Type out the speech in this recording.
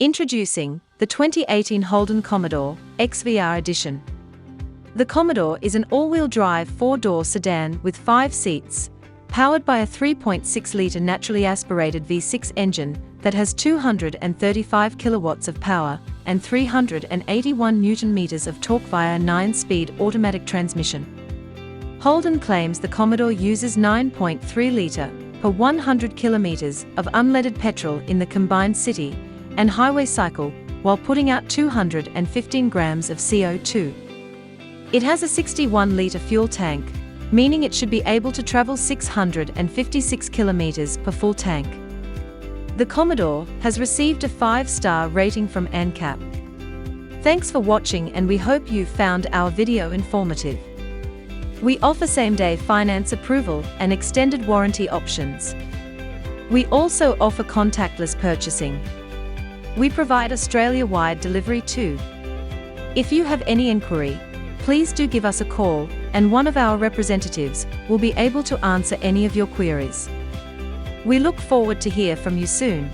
Introducing the 2018 Holden Commodore XVR Edition. The Commodore is an all-wheel drive four-door sedan with 5 seats, powered by a 3.6-litre naturally aspirated V6 engine that has 235 kilowatts of power and 381 Newton-meters of torque via a 9-speed automatic transmission. Holden claims the Commodore uses 9.3-litre per 100 kilometers of unleaded petrol in the combined city and highway cycle while putting out 215 grams of CO2. It has a 61-litre fuel tank, meaning it should be able to travel 656 kilometers per full tank. The Commodore has received a 5-star rating from ANCAP. Thanks for watching, and we hope you found our video informative. We offer same-day finance approval and extended warranty options. We also offer contactless purchasing. We provide Australia-wide delivery too. If you have any inquiry, please do give us a call, and one of our representatives will be able to answer any of your queries. We look forward to hear from you soon.